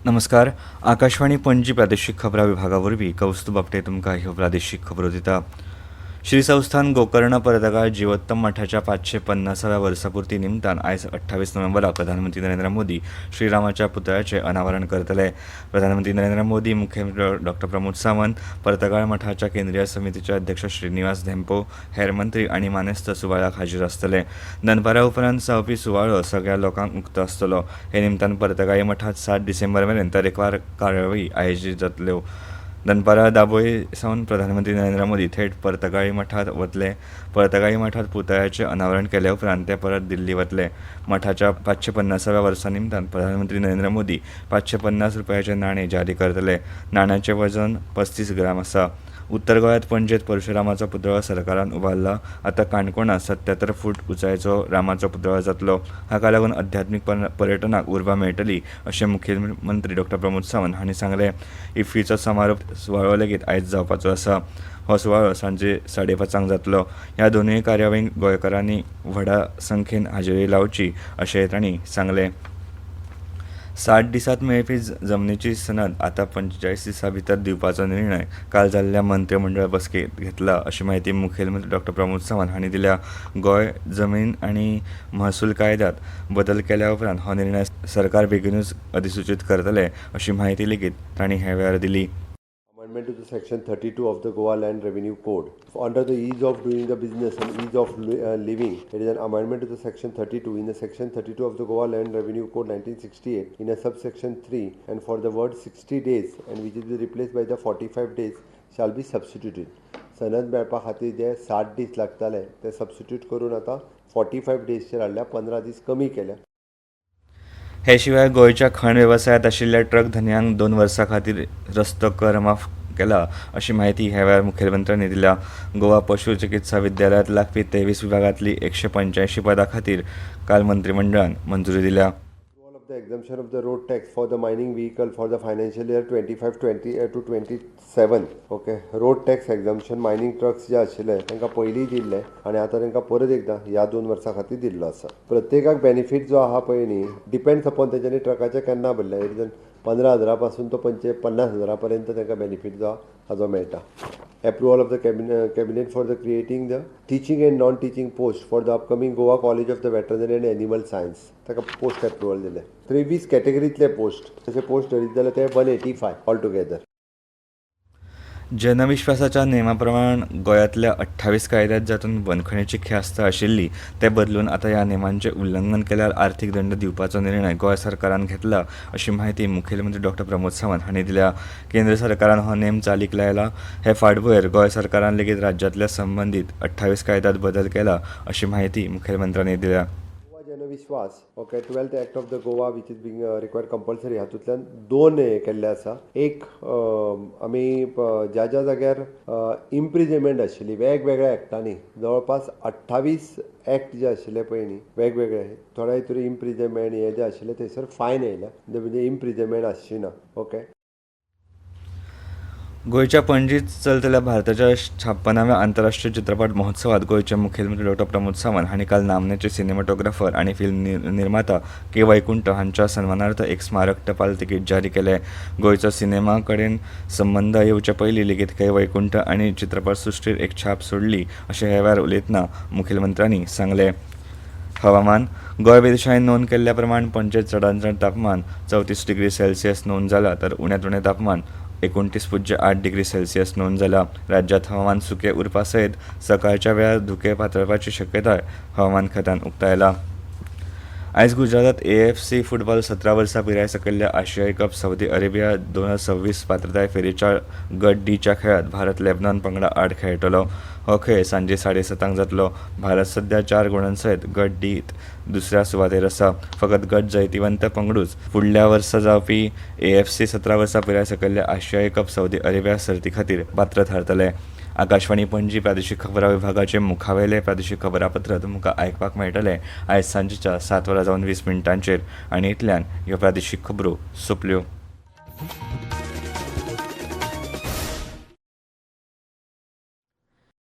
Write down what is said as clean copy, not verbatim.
नमस्कार. आकाशवाणी पणजी प्रादेशीक खबरां विभागावरवीं कौस्तुभ आपटे तुमकां ह्यो प्रादेशीक खबरो दिता. श्री संस्थान गोकर्ण परतगाळ जिवोत्तम मठाच्या 550व्या वर्सापुर्ती निमतान आयज 28 नोव्हेंबराक प्रधानमंत्री नरेंद्र मोदी श्रीरामाच्या पुतळ्याचें अनावरण करतले. प्रधानमंत्री नरेंद्र मोदी, मुखेलमंत्री डॉ प्रमोद सावंत, परतगाळ मठाच्या केंद्रीय समितीचे अध्यक्ष श्रीनिवास धेंपो, हेर मंत्री आनी मानेस्त सुवाळ्याक हाजीर आसतले. दनपारा उपरांत जावपी सुवाळो सगळ्या लोकांक मुक्त आसतलो. हे निमतान परतगाळी मठांत 7 डिसेंबर मेरेन तरेकवार कार्यावळी आयोजीत जातल्यो. दनपारा दाबोळे सावन प्रधानमंत्री नरेंद्र मोदी थेट परतगाळी मठांत वतले. परतगाळी मठांत पुतळ्याचें अनावरण केले उपरांत ते परत दिल्ली वतले. मठाच्या 550व्या वर्सा निमतान प्रधानमंत्री नरेंद्र मोदी 550 रुपयाचें नाणें जारी करतले. नाण्याचें वजन 35 ग्राम आसा. उत्तर गोंयांत पणजेंत परशुरामाचो पुतळो सरकारान उबारला. आतां काणकोणांत 77 फूट उंचायेचो रामाचो पुतळो जातलो. हाका लागून अध्यात्मीक पर्यटनाक उर्बा मेळटली अशें मुखेलमंत्री डॉ प्रमोद सावंत हांणी सांगलें. इफ्फीचो समारोप सुवाळो लेगीत आयज जावपाचो आसा. हो सुवाळो सांजे 5:30 जातलो. ह्या दोनूय कार्यावळींक गोंयकारांनी व्हडा संख्येन हाजेरी लावची अशेंय तांणी सांगलें. 60 दिसांत मेळपी जमनीची सनद आतां 45 दिसां भितर दिवपाचो निर्णय काल जाल्ल्या मंत्रिमंडळ बसकेंत घेतला अशी माहिती मुखेलमंत्री डॉ प्रमोद सावंत हांणी दिल्या. गोंय जमीन आनी महसूल कायद्यांत बदल केल्या उपरांत हो निर्णय सरकार बेगीनूच अधिसूचीत करतले अशी माहिती लेगीत तांणी हे वेळार दिली. Amendment to the Section 32 of the Goa Land Revenue Code. Under the ease of doing the business and ease of living, it is an amendment to the Section 32. In the Section 32 of the Goa Land Revenue Code 1968, in a subsection 3, and for the word 60 days, and which will be replaced by the 45 days, shall be substituted. सनद मेळपा खातीर जे 60 दीस लागताले ते substitute करून आतां 45 डेजचेर हाडल्या, 15 दीस कमी केल्या. हे शिवाय गोंयच्या खण वेवसायांत आशिल्ल्या ट्रक धन्यांक 2 वर्सां खातीर रस्तो कर माफ केला अशी माहिती ह्या वेळार मुखेलमंत्र्यांनी दिल्या. गोवा पशु चिकित्सा विद्यालयांत लागपी 23 विभागांतली 185 पदां खातीर काल मंत्रिमंडळान मंजुरी दिल्या. The exemption of the road tax for the mining vehicle for the financial year 25-20 to 27. Okay, road tax exemption mining trucks जे आशिल्ले तांकां पयलीं दिल्ले आनी आतां तांकां परत एकदां ह्या 2 वर्सां खातीर दिल्लो आसा. प्रत्येकाक बेनिफीट जो आहा पळय न्ही, डिपेंड्स अपॉन तेच्यांनी ट्रकाचे केन्ना भरले. एक जण 15,000 पासून तो 50,000 पर्यंत तांकां बेनिफीट जो हाजो मेळटा. Approval of the cabinet for the creating the teaching and non-teaching post for the upcoming Goa College of the Veterinary and Animal Science. ताका पोस्ट अप्रुवल दिले. 23 कॅटेगरीतले पोस्ट तसे पोस्ट धरीत जाल्यार ते 185 ऑल टुगेदर. जनविश्वासाच्या नेमाप्रमाण गोंयांतल्या 28 कायद्यात जातून बंदखणीची ख्यास्त आशिल्ली ते बदलून आतां ह्या नेमांचें उल्लंघन केल्यार आर्थीक दंड दिवपाचो निर्णय गोंय सरकारान घेतला अशी माहिती मुखेलमंत्री डॉ प्रमोद सावंत हांणी दिल्या. केंद्र सरकारान हो नेम चालीक लायला. हे फाटभुंयेर गोंय सरकारान लेगीत राज्यांतल्या संबंदीत 28 कायद्यांत बदल केला अशी माहिती मुखेलमंत्र्यांनी दिल्या. जनविश्वास okay 12th Act of the Goa which is being required compulsory हातूंतल्यान 2 हे केल्ले आसा. एक आमी ज्या जाग्यार इम्प्रिजमेंट आशिल्ली वेगवेगळ्या एक्टांनी जवळपास 28 एक्ट जे आशिल्ले पळय न्ही वेगवेगळे थोड्या भितर इम्प्रिजमेंट हे जे आशिल्ले थंयसर फायन येयल्या म्हणजे इम्प्रिजमेंट आसची ना. ओके. गोंयच्या पणजीत चलतल्या भारताच्या 56व्या आंतरराष्ट्रीय चित्रपट महोत्सवात गोंयचे मुखेलमंत्री डॉ प्रमोद सावंत हांणी काल नामनेचे सिनेमाटोग्राफर आनी फिल्म निर्माता के वैकुंठ हांच्या सन्मानार्थ एक स्मारक टपाल तिकीट जारी केलें. गोंयचो सिनेमा कडेन संबंद येवचे पयलीं लेगीत के वैकुंठ आनी चित्रपटसृश्टीर एक छाप सोडली अशें ह्या वेळार उलयतना मुखेलमंत्र्यांनी सांगलें. हवामान. गोंय वेधशाळेन नोंद केल्ल्या प्रमाण पणजेंत चडांत चड तापमान 34 डिग्री सेल्सियस नोंद जालां तर उण्यांत उणें तापमान 29.8 डिग्री सेल्सियस नोंद जालां. राज्यांत हवामान सुकें उरपा सयत सकाळच्या वेळार धुकें पातळपाची शक्यताय हवामान खात्यान उक्तायला. आयज गुजरातात AFC फुटबॉल 17 वर्सां पिराय सकयल्या आशियाई कप सौदी अरेबिया 2026 पात्रताय फेरीच्या गट डीच्या खेळात भारत लेबनॉन पंगडा आड खेळटलो. हो खेळ सांजे 7:30 जातलो. भारत सध्या 4 गुणां सयत गट डीत दुसऱ्या सुवातेर आसा. फकत गट जैतिवंत पंगडूच फुडल्या वर्सा जावपी AFC 17 वर्सां पिराय सकयल्या आशियाई कप सौदी अरेबिया सर्ती खातीर पात्र थारतले. आकाशवाणी पणजी प्रादेशीक खबरां विभागाचे मुखावेले प्रादेशीक खबरापत्र तुमकां आयकपाक मेळटले आयज सांजेच्या 7:20 आनी इतल्यान ह्यो प्रादेशीक खबरो सोंपल्यो.